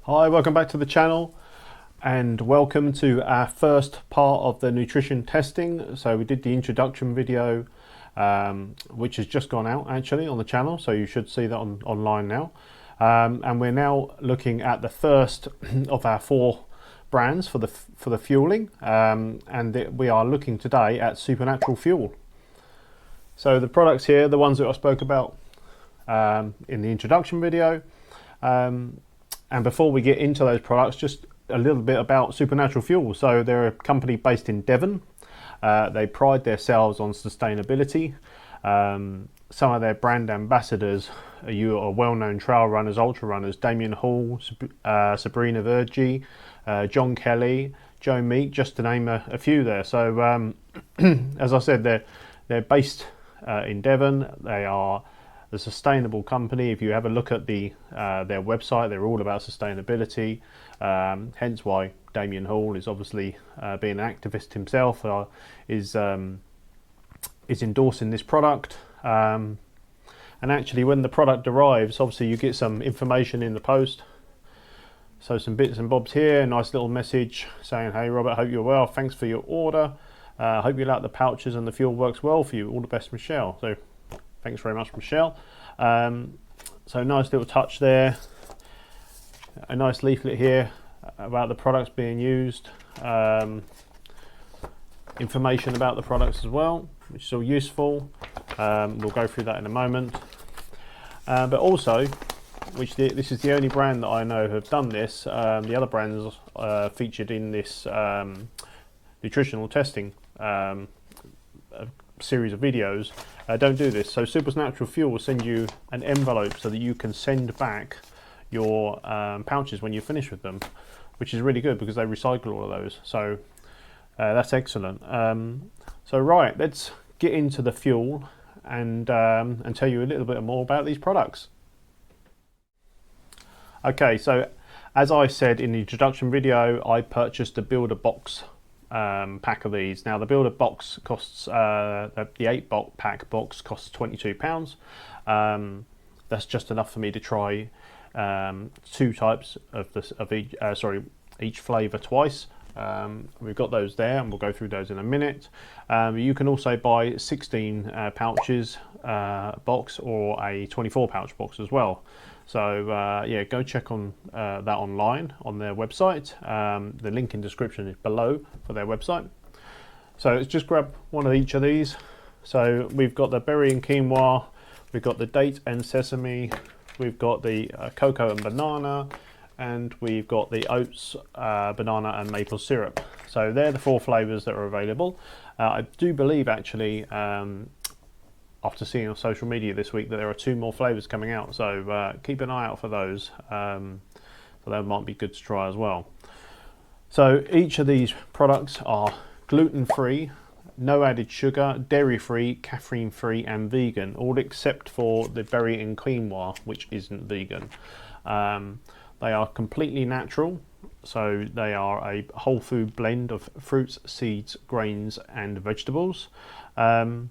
Hi, welcome back to the channel and welcome to our first part of the nutrition testing. So we did the introduction video which has just gone out actually on the channel, so you should see that online now, and we're now looking at the first of our 4 brands for the fueling, and we are looking today at Supernatural Fuel. So the products here, the ones that I spoke about in the introduction video. And before we get into those products, just a little bit about Supernatural Fuel. So they're a company based in Devon. They pride themselves on sustainability. Some of their brand ambassadors are well-known trail runners, ultra runners: Damien Hall, Sabrina Verjee, John Kelly, Joe Meek, just to name a few there. So as I said, they're based in Devon. They are a sustainable company. If you have a look at their website, they're all about sustainability, hence why Damien Hall is obviously being an activist himself, is endorsing this product, and actually when the product arrives, obviously you get some information in the post, so some bits and bobs here, nice little message saying, "Hey Robert, hope you're well, thanks for your order, hope you like the pouches and the fuel works well for you, all the best, Michelle." So thanks very much, Michelle. So nice little touch there. A nice leaflet here about the products being used. Information about the products as well, which is all useful. We'll go through that in a moment. But also, this is the only brand that I know have done this. The other brands featured in this nutritional testing series of videos don't do this. So Supernatural Fuel will send you an envelope so that you can send back your pouches when you finish with them, which is really good because they recycle all of those. So that's excellent. So right, let's get into the fuel and tell you a little bit more about these products. Okay, so as I said in the introduction video, I purchased a builder box pack of these. Now the builder box costs, the 8-pack box costs £22. That's just enough for me to try 2 types of each flavour twice. We've got those there and we'll go through those in a minute. You can also buy 16 pouches box or a 24 pouch box as well. So yeah, go check on that online on their website. The link in description is below for their website. So let's just grab one of each of these. So we've got the berry and quinoa, we've got the date and sesame, we've got the cocoa and banana, and we've got the oats, banana and maple syrup. So they're the 4 flavours that are available. I do believe actually, after seeing on social media this week, that there are 2 more flavours coming out, so keep an eye out for those. So that might be good to try as well. So each of these products are gluten-free, no added sugar, dairy-free, caffeine-free and vegan, all except for the berry and quinoa, which isn't vegan. They are completely natural, so they are a whole food blend of fruits, seeds, grains and vegetables. And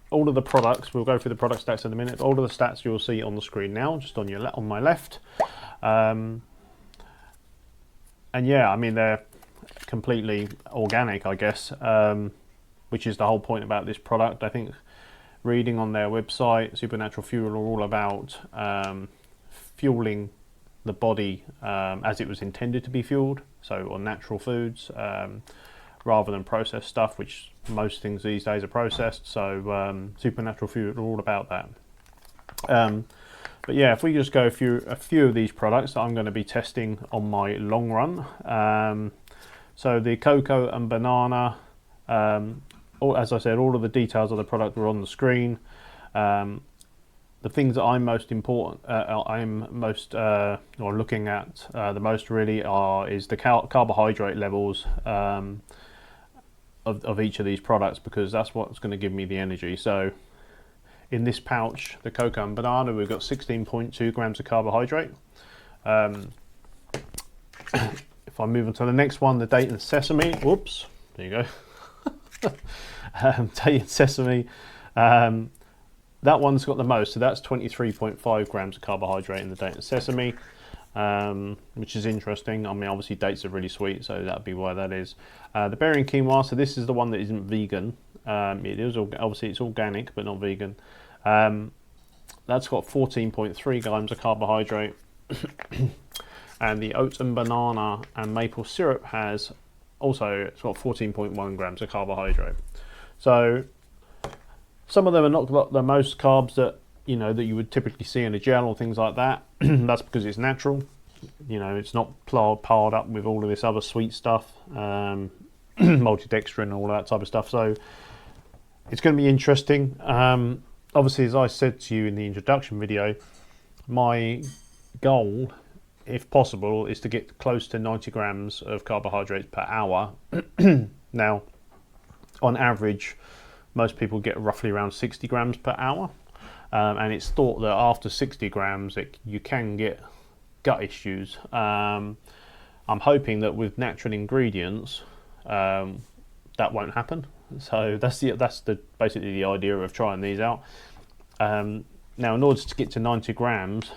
all of the products, we'll go through the product stats in a minute, all of the stats you'll see on the screen now, just on my left. And yeah, I mean, they're completely organic, I guess, which is the whole point about this product. I think reading on their website, Supernatural Fuel are all about fueling the body as it was intended to be fueled, so on natural foods, rather than processed stuff, which most things these days are processed. So Supernatural Fuel are all about that. But yeah, if we just go through a few of these products that I'm going to be testing on my long run. So the cocoa and banana, as I said, all of the details of the product are on the screen. The things that I'm most or looking at the most really is the carbohydrate levels of each of these products, because that's what's going to give me the energy. So in this pouch, the cocoa and banana, we've got 16.2 grams of carbohydrate. If I move on to the next one, the date and sesame, whoops, there you go. Date and sesame, that one's got the most, so that's 23.5 grams of carbohydrate in the date and sesame, which is interesting. I mean, obviously dates are really sweet, so that'd be why that is. The berry and quinoa, so this is the one that isn't vegan. It is obviously it's organic, but not vegan. That's got 14.3 grams of carbohydrate. And the oats and banana and maple syrup has also, it's got 14.1 grams of carbohydrate. So some of them are not the most carbs that that you would typically see in a gel or things like that. That's because it's natural. It's not piled up with all of this other sweet stuff, maltodextrin and all that type of stuff. So it's going to be interesting. Obviously, as I said to you in the introduction video, my goal, if possible, is to get close to 90 grams of carbohydrates per hour. Now, on average, most people get roughly around 60 grams per hour. And it's thought that after 60 grams, you can get gut issues. I'm hoping that with natural ingredients, that won't happen. So that's basically the idea of trying these out. Now, in order to get to 90 grams,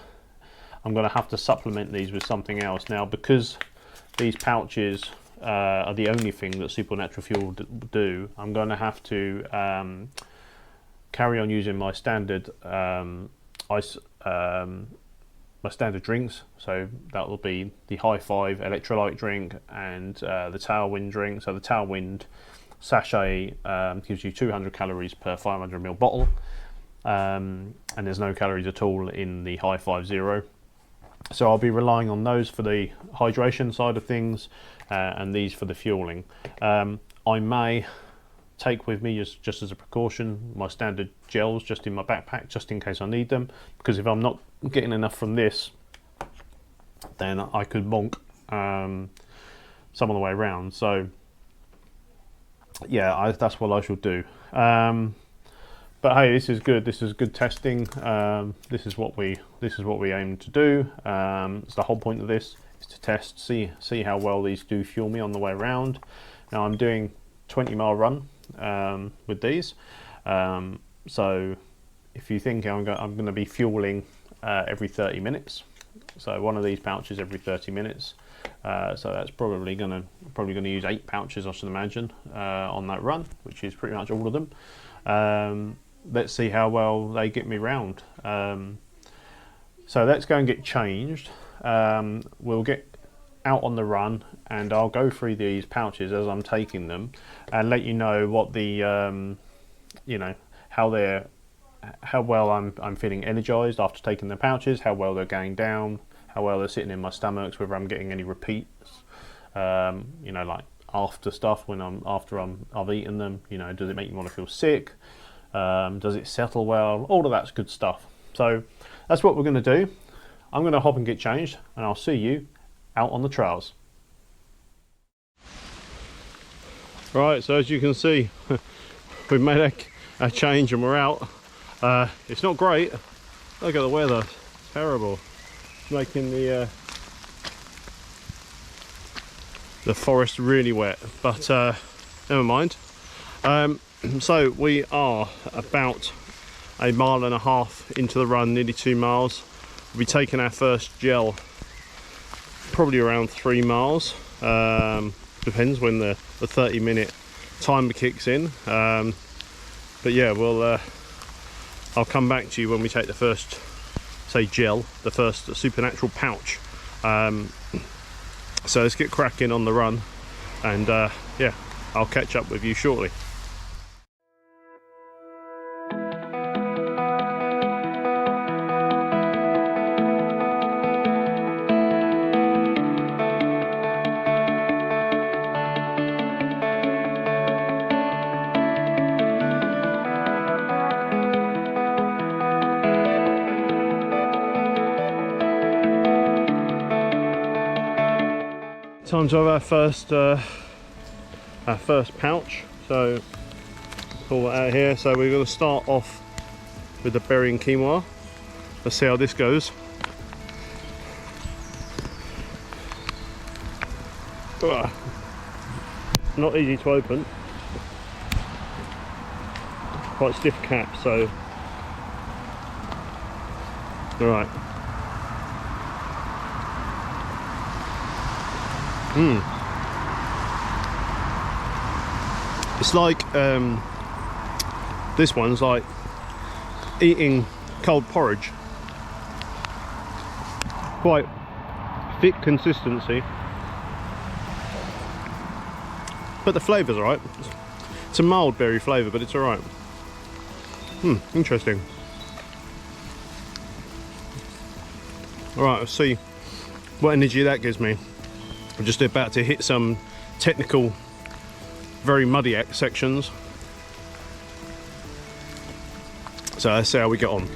I'm going to have to supplement these with something else. Now, because these pouches are the only thing that Supernatural Fuel do, I'm going to have to carry on using my standard my standard drinks. So that will be the High Five electrolyte drink and the Tailwind drink. So the Tailwind sachet gives you 200 calories per 500 ml bottle, and there's no calories at all in the High Five Zero. So I'll be relying on those for the hydration side of things, and these for the fueling. I may take with me, just as a precaution, my standard gels just in my backpack, just in case I need them, because if I'm not getting enough from this, then I could bonk some of the way around. So yeah, that's what I shall do. But hey, this is good. This is good testing. This is what we aim to do. So the whole point of this is to test, see how well these do fuel me on the way around. Now I'm doing 20-mile run with these. So if you think I'm going to be fueling every 30 minutes, so one of these pouches every 30 minutes. So that's probably going to use 8 pouches, I should imagine, on that run, which is pretty much all of them. Let's see how well they get me round. So let's go and get changed. We'll get out on the run, and I'll go through these pouches as I'm taking them, and let you know what the how well I'm feeling energized after taking the pouches, how well they're going down, how well they're sitting in my stomachs, whether I'm getting any repeats, like after stuff after I've eaten them. Does it make you want to feel sick? Does it settle well? All of that's good stuff. So that's what we're going to do. I'm going to hop and get changed, and I'll see you out on the trails. Right, so as you can see, we've made a change and we're out. It's not great. Look at the weather, it's terrible. It's making the forest really wet, but never mind. So we are about 1.5 miles into the run, nearly 2 miles. We'll be taking our first gel probably around 3 miles. Depends when the 30-minute timer kicks in. But yeah, I'll come back to you when we take the first, say, gel, the first Supernatural pouch. So let's get cracking on the run, and yeah, I'll catch up with you shortly. time to have our first pouch. So pull that out here. So we're going to start off with the berry and quinoa. Let's see how this goes. Ugh. Not easy to open. Quite stiff cap, so alright. It's like this one's like eating cold porridge. Quite thick consistency, but the flavour's alright. It's a mild berry flavour, but it's alright. Interesting. Alright, let's see what energy that gives me. I'm just about to hit some technical, very muddy sections. So let's see how we get on.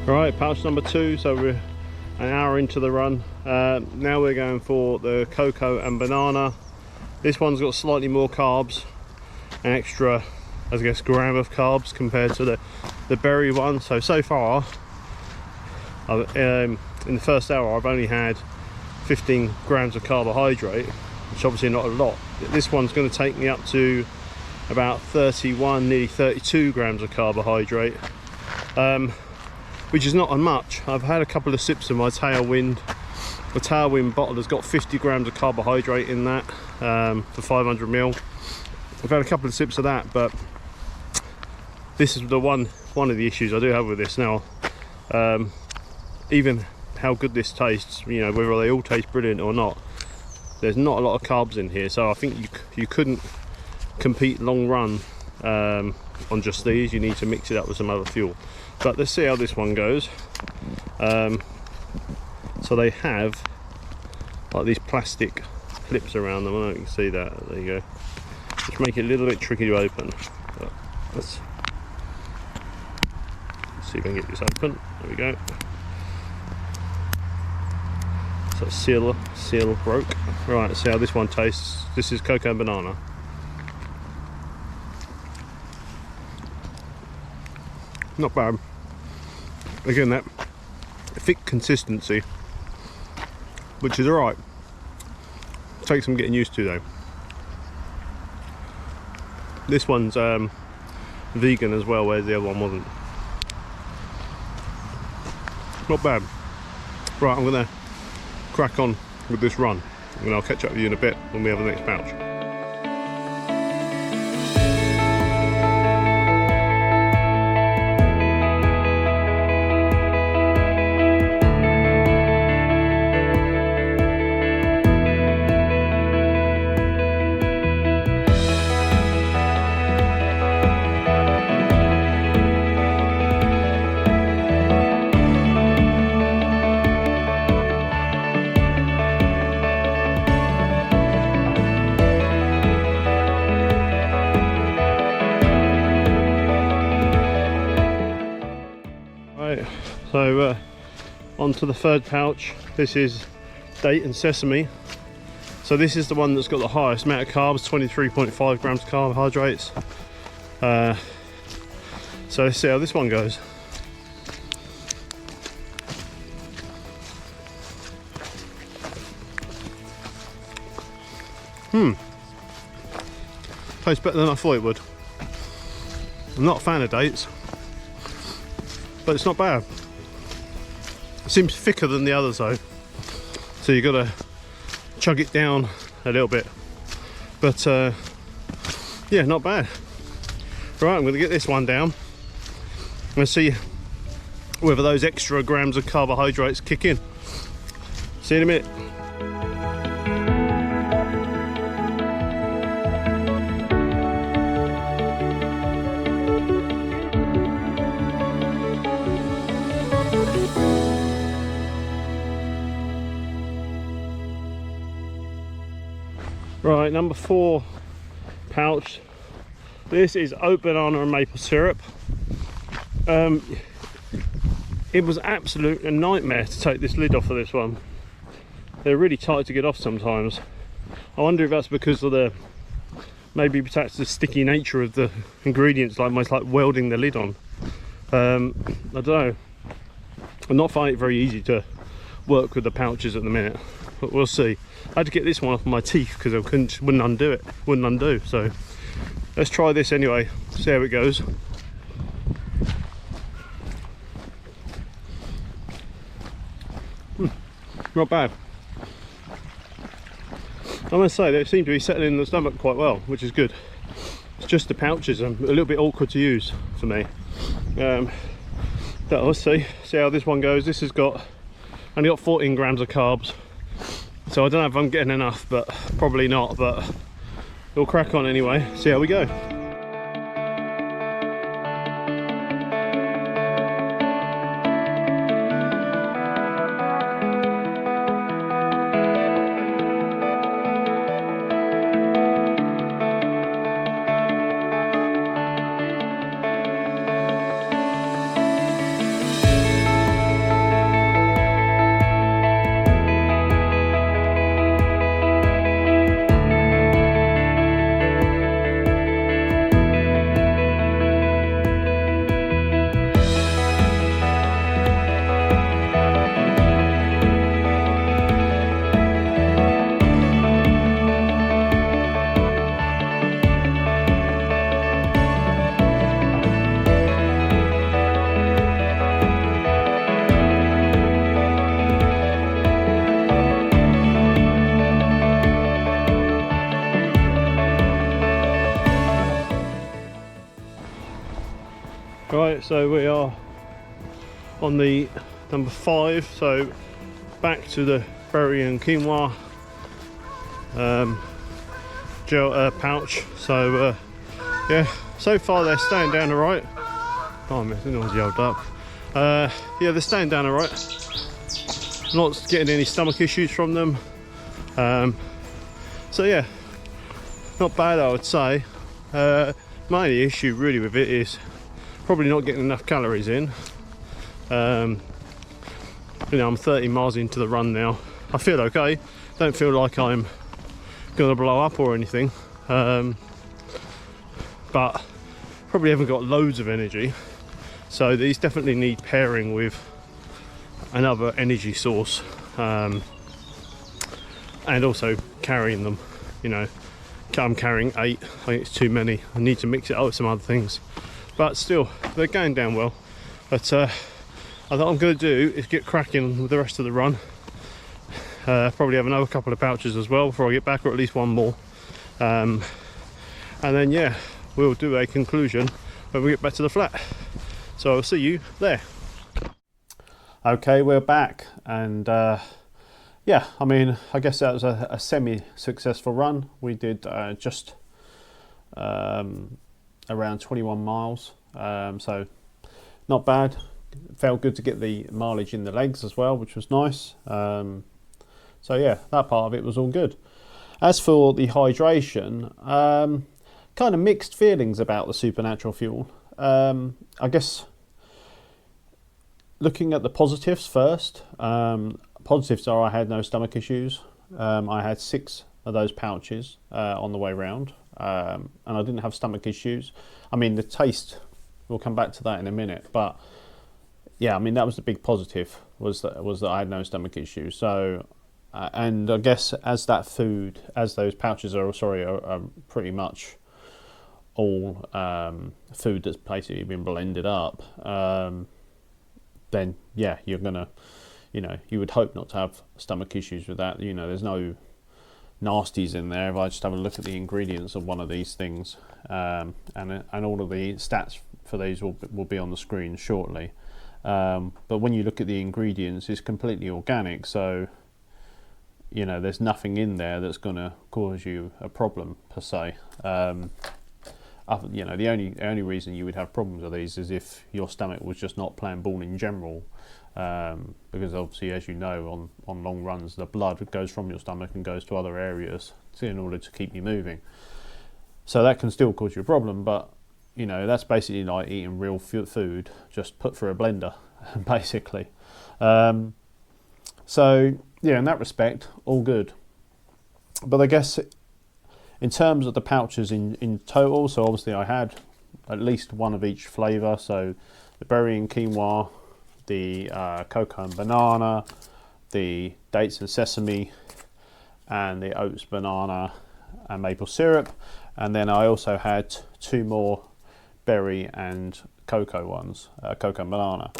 Right, pouch number 2, so we're an hour into the run. Now we're going for the cocoa and banana. This one's got slightly more carbs, an extra, I guess, gram of carbs compared to the berry one. So far, in the first hour, I've only had 15 grams of carbohydrate, which obviously not a lot. This one's going to take me up to about 31, nearly 32 grams of carbohydrate. Which is not much. I've had a couple of sips of my Tailwind. The Tailwind bottle has got 50 grams of carbohydrate in that for 500 ml. I've had a couple of sips of that, but this is the one of the issues I do have with this now. Even how good this tastes, you know, whether they all taste brilliant or not, there's not a lot of carbs in here, so I think you couldn't compete long run on just these. You need to mix it up with some other fuel. But let's see how this one goes. So they have like these plastic clips around them. I don't know if you can see that. There you go. Which make it a little bit tricky to open. But let's see if I can get this open. There we go. So seal broke. Right, let's see how this one tastes. This is cocoa and banana. Not bad. Again, that thick consistency, which is alright. Takes some getting used to though. This one's vegan as well, whereas the other one wasn't. Not bad. Right, I'm gonna crack on with this run, and I'll catch up with you in a bit when we have the next pouch. So on to the third pouch. This is date and sesame. So this is the one that's got the highest amount of carbs, 23.5 grams of carbohydrates. So let's see how this one goes. Tastes better than I thought it would. I'm not a fan of dates, but it's not bad. It seems thicker than the others though, so you got to chug it down a little bit. But yeah, not bad. Right, I'm going to get this one down and see whether those extra grams of carbohydrates kick in. See you in a minute. Right, number 4 pouch. This is oat banana and maple syrup. It was absolute a nightmare to take this lid off of this one. They're really tight to get off sometimes. I wonder if that's because of the, maybe that's the sticky nature of the ingredients, like almost like welding the lid on. I don't know. I'm not finding it very easy to work with the pouches at the minute, but we'll see. I had to get this one off my teeth because I wouldn't undo it. Wouldn't undo. So let's try this anyway. See how it goes. Not bad. I must say they seem to be settling in the stomach quite well, which is good. It's just the pouches are a little bit awkward to use for me. But let's see how this one goes. This has only got 14 grams of carbs, so I don't know if I'm getting enough, but probably not. But we'll crack on anyway. See how we go. Right, so we are on the number 5, so back to the berry and quinoa gel pouch. So yeah, so far they're staying down alright. Oh, I think I was yelled up. Yeah, they're staying down alright. Not getting any stomach issues from them. So yeah, not bad, I would say. My only issue really with it is probably not getting enough calories in. You know, I'm 30 miles into the run now. I feel okay. Don't feel like I'm gonna blow up or anything. But probably haven't got loads of energy. So these definitely need pairing with another energy source. And also carrying them, you know. I'm carrying 8, I think it's too many. I need to mix it up with some other things. But still, they're going down well. But what I'm going to do is get cracking with the rest of the run. Probably have another couple of pouches as well before I get back, or at least one more. And then yeah, we'll do a conclusion when we get back to the flat. So I'll see you there. Okay, we're back, and yeah, I mean, I guess that was a semi-successful run. We did just around 21 miles, so not bad. Felt good to get the mileage in the legs as well, which was nice. So yeah, that part of it was all good. As for the hydration, kind of mixed feelings about the Supernatural Fuel. I guess looking at the positives first, positives are I had no stomach issues. I had 6 of those pouches on the way round. And I didn't have stomach issues. I mean, the taste, we'll come back to that in a minute, but yeah, I mean, that was the big positive, was that I had no stomach issues. So and I guess as those pouches are pretty much all food that's basically been blended up, then yeah, you're gonna, you know, you would hope not to have stomach issues with that. You know, there's no nasties in there. If I just have a look at the ingredients of one of these things, and all of the stats for these will be on the screen shortly. But when you look at the ingredients, it's completely organic, so you know there's nothing in there that's going to cause you a problem per se. You know, the only reason you would have problems with these is if your stomach was just not playing ball in general, because obviously, as you know, on long runs, the blood goes from your stomach and goes to other areas in order to keep you moving. So that can still cause you a problem, but you know, that's basically like eating real food just put through a blender, basically. So yeah, in that respect, all good. But I guess in terms of the pouches in total, so obviously I had at least one of each flavour. So the berry and quinoa, the cocoa and banana, the dates and sesame, and the oats, banana and maple syrup. And then I also had two more berry and cocoa ones, cocoa and banana.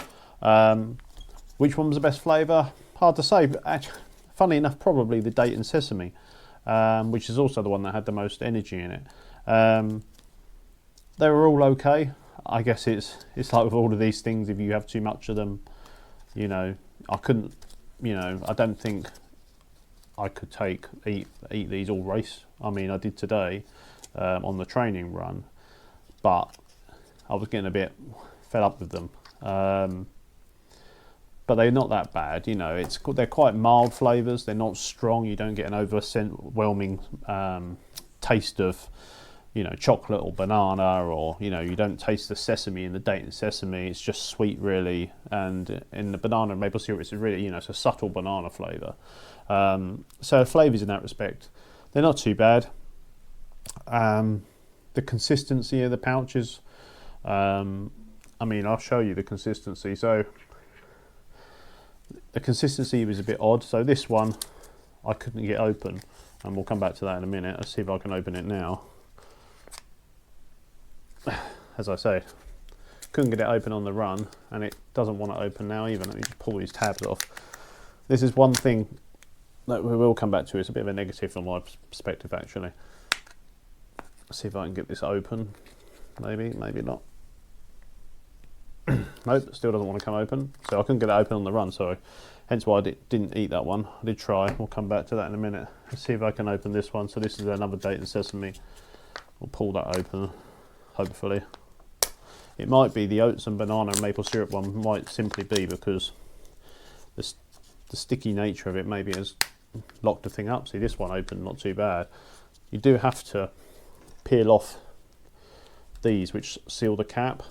Which one was the best flavour? Hard to say, but actually, funnily enough, probably the date and sesame, which is also the one that had the most energy in it. They were all okay. I guess it's like with all of these things, if you have too much of them, you know, I couldn't, you know, I don't think I could eat these all race. I mean, I did today on the training run, but I was getting a bit fed up with them. But they're not that bad, you know. They're quite mild flavours. They're not strong. You don't get an overwhelming taste of, you know, chocolate or banana, or you know, you don't taste the sesame in the date and sesame. It's just sweet, really. And in the banana and maple syrup, it's really, you know, it's a subtle banana flavour. So flavours in that respect, they're not too bad. The consistency of the pouches, I mean, I'll show you the consistency. So the consistency was a bit odd. So this one I couldn't get open, and we'll come back to that in a minute. Let's see if I can open it now. As I say, couldn't get it open on the run, and it doesn't want to open now either. Let me just pull these tabs off. This is one thing that we will come back to. It's a bit of a negative from my perspective, actually. Let's see if I can get this open. Maybe not. Nope, still doesn't want to come open. So I couldn't get it open on the run, so hence why I didn't eat that one. I did try. We'll come back to that in a minute. Let's see if I can open this one. So this is another date and sesame. We'll pull that open, hopefully. It might be the oats and banana and maple syrup one, might simply be because the sticky nature of it maybe has locked the thing up. See, this one opened not too bad. You do have to peel off these which seal the cap,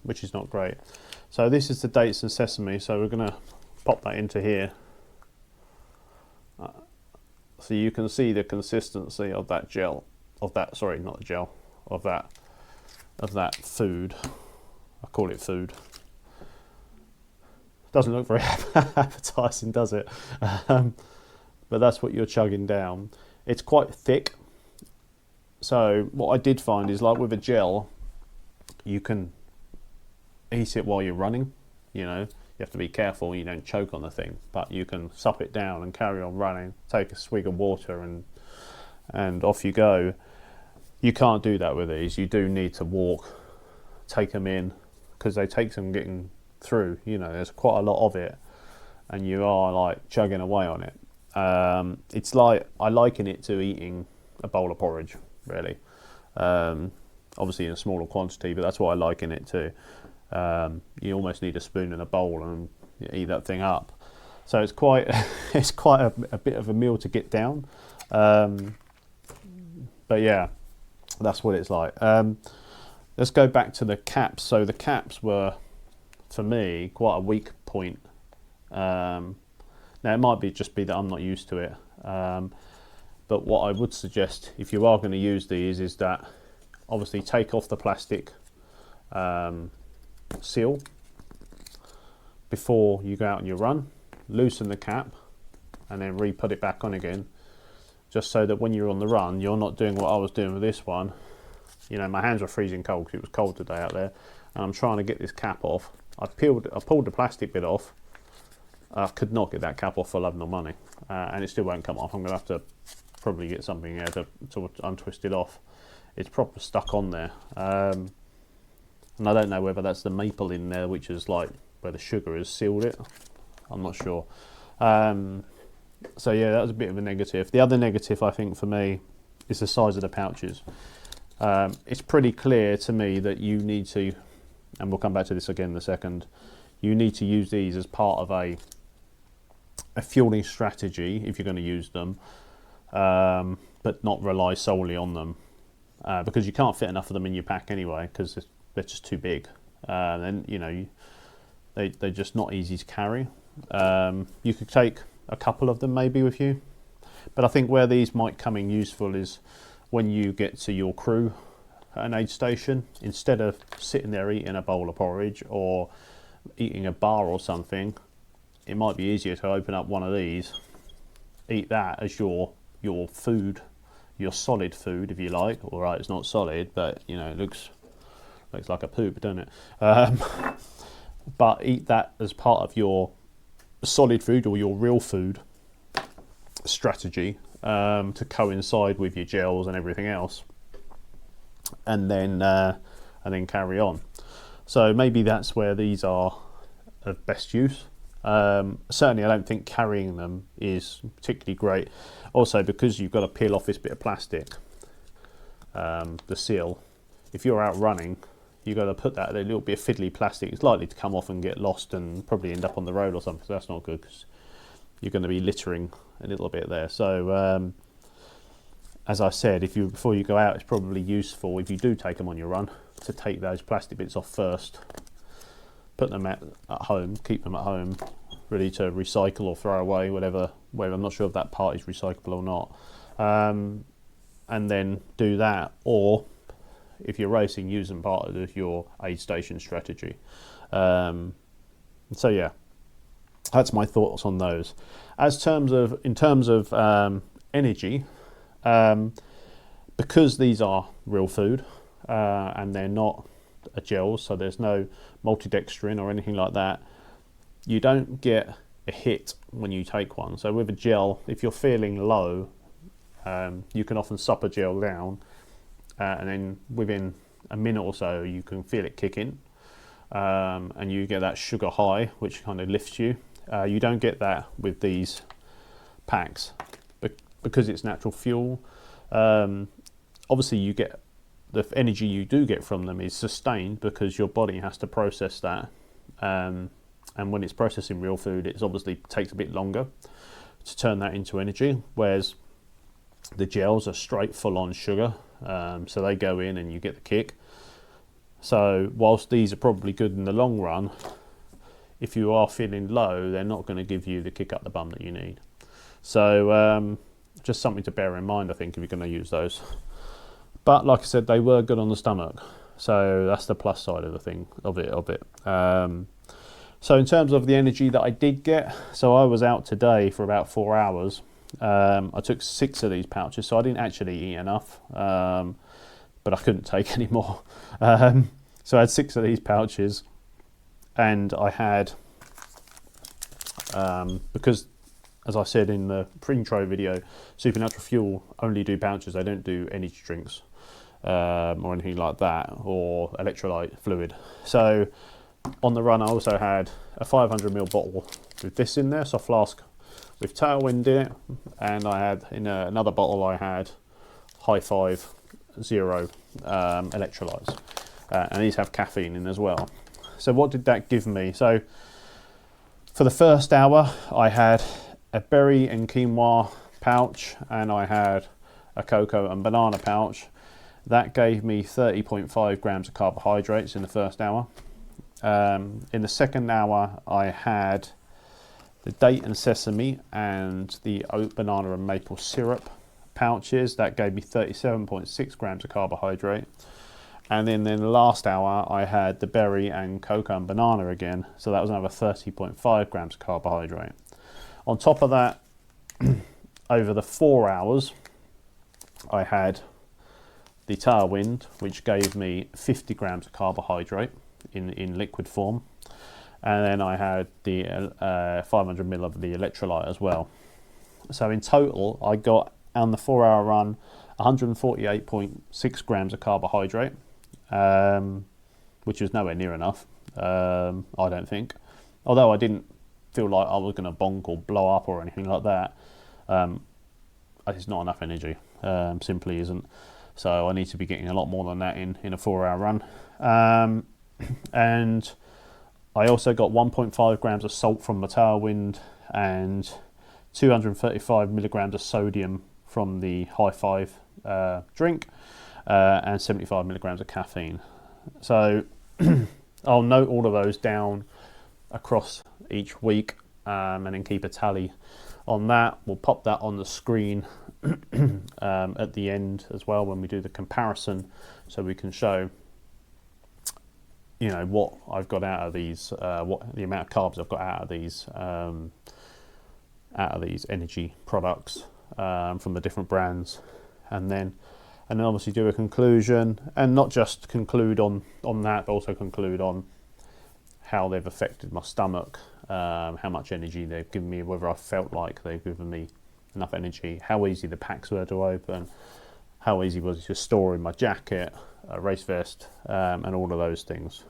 which is not great. So this is the dates and sesame, so we're going to pop that into here. So you can see the consistency of that gel, of that food. I call it food. Doesn't look very appetizing, does it? But that's what you're chugging down. It's quite thick. So what I did find is, like with a gel, you can eat it while you're running. You know, you have to be careful you don't choke on the thing, but you can sup it down and carry on running, take a swig of water and off you go. You can't do that with these. You do need to walk, take them in, because they take some getting through. You know, there's quite a lot of it, and you are like chugging away on it. It's like, I liken it to eating a bowl of porridge, really. Obviously in a smaller quantity, but that's what I liken it to. You almost need a spoon and a bowl and eat that thing up. So it's quite a bit of a meal to get down. But yeah, that's what it's like. Let's go back to the caps. So the caps were, for me, quite a weak point. Now it might be that I'm not used to it. But what I would suggest, if you are going to use these, is that obviously take off the plastic seal before you go out on your run, loosen the cap, and then re-put it back on again, just so that when you're on the run, you're not doing what I was doing with this one. You know, my hands were freezing cold because it was cold today out there, and I'm trying to get this cap off. I pulled the plastic bit off. I could not get that cap off for love nor money, and it still won't come off. I'm going to have to probably get something here to untwist it off. It's proper stuck on there. And I don't know whether that's the maple in there, which is like where the sugar has sealed it. I'm not sure. So yeah, that was a bit of a negative. The other negative, I think, for me is the size of the pouches. It's pretty clear to me that you need to, and we'll come back to this again in a second, you need to use these as part of a fueling strategy if you're going to use them, but not rely solely on them, because you can't fit enough of them in your pack anyway, because they're just too big. And you know, they're just not easy to carry. You could take a couple of them maybe with you, but I think where these might come in useful is when you get to your crew at an aid station. Instead of sitting there eating a bowl of porridge or eating a bar or something, it might be easier to open up one of these, eat that as your food, your solid food, if you like. All right, it's not solid, but you know, it looks like a poop, doesn't it? But eat that as part of your solid food or your real food strategy, to coincide with your gels and everything else, and then carry on. So maybe that's where these are of best use. Certainly I don't think carrying them is particularly great. Also, because you've got to peel off this bit of plastic, the seal, if you're out running, you've got to put that, a little bit of fiddly plastic, it's likely to come off and get lost and probably end up on the road or something, so that's not good, because you're going to be littering a little bit there. So as I said, before you go out, it's probably useful, if you do take them on your run, to take those plastic bits off first, put them at home, keep them at home, ready to recycle or throw away, whatever. I'm not sure if that part is recyclable or not. And then do that, or if you're racing, use them part of your aid station strategy. So yeah, that's my thoughts on those. In terms of energy, because these are real food, and they're not a gel, so there's no maltodextrin or anything like that, you don't get a hit when you take one. So with a gel, if you're feeling low, you can often sup a gel down, and then within a minute or so you can feel it kick in, and you get that sugar high which kind of lifts you. You don't get that with these packs because it's natural fuel. Obviously you get the energy you do get from them is sustained because your body has to process that, and when it's processing real food, it obviously takes a bit longer to turn that into energy, whereas the gels are straight full on sugar, so they go in and you get the kick. So whilst these are probably good in the long run, if you are feeling low, they're not going to give you the kick up the bum that you need. So just something to bear in mind, I think, if you're going to use those. But like I said, they were good on the stomach, so that's the plus side of the thing of it. So in terms of the energy that I did get, so I was out today for about 4 hours. I took 6 of these pouches, so I didn't actually eat enough, but I couldn't take any more. So I had 6 of these pouches, and I had, because as I said in the pre-intro video, Supernatural Fuel only do pouches, they don't do energy drinks or anything like that, or electrolyte fluid. So on the run I also had a 500ml bottle with this in there, so a flask with Tailwind in it, and I had in another bottle I had High Five Zero electrolytes, and these have caffeine in as well. So what did that give me? So for the first hour I had a berry and quinoa pouch, and I had a cocoa and banana pouch. That gave me 30.5 grams of carbohydrates in the first hour. In the second hour I had the date and sesame and the oat, banana and maple syrup pouches. That gave me 37.6 grams of carbohydrate. And then in the last hour I had the berry and cocoa and banana again, so that was another 30.5 grams of carbohydrate. On top of that, over the 4 hours I had the Tailwind, which gave me 50 grams of carbohydrate in liquid form, and then I had the 500ml of the electrolyte as well. So in total I got, on the 4 hour run, 148.6 grams of carbohydrate, which was nowhere near enough, I don't think. Although I didn't feel like I was going to bonk or blow up or anything like that. It's not enough energy, simply isn't. So I need to be getting a lot more than that in a 4-hour run. And I also got 1.5 grams of salt from the tailwind and 235 milligrams of sodium from the High Five drink, and 75 milligrams of caffeine. So I'll note all of those down across each week, and then keep a tally on that. We'll pop that on the screen at the end as well when we do the comparison, so we can show, you know, what I've got out of these, what the amount of carbs I've got out of these energy products from the different brands, and then obviously do a conclusion, and not just conclude on that, but also conclude on how they've affected my stomach, how much energy they've given me, whether I felt like they've given me enough energy, how easy the packs were to open, how easy was it to store in my jacket, a race vest, and all of those things.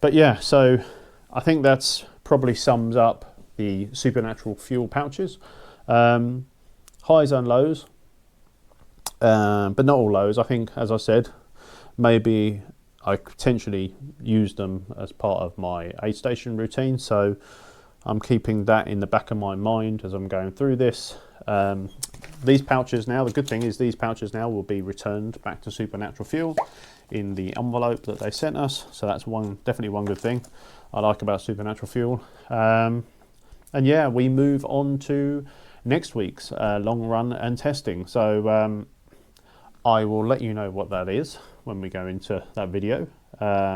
But yeah, so I think that's probably sums up the Supernatural Fuel pouches. Highs and lows, but not all lows. I think, as I said, maybe I potentially use them as part of my aid station routine, so I'm keeping that in the back of my mind as I'm going through this. These pouches now, the good thing is these pouches now will be returned back to Supernatural Fuel in the envelope that they sent us, so that's definitely one good thing I like about Supernatural Fuel. And yeah, we move on to next week's long run and testing. So I will let you know what that is when we go into that video,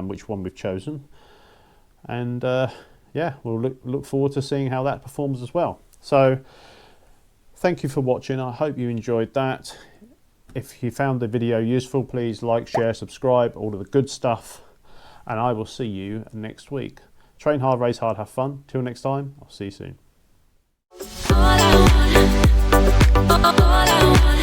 which one we've chosen, and yeah, we'll look forward to seeing how that performs as well. So thank you for watching. I hope you enjoyed that. If you found the video useful, please like, share, subscribe, all of the good stuff, and I will see you next week. Train hard, race hard, have fun. Till next time, I'll see you soon. All I want.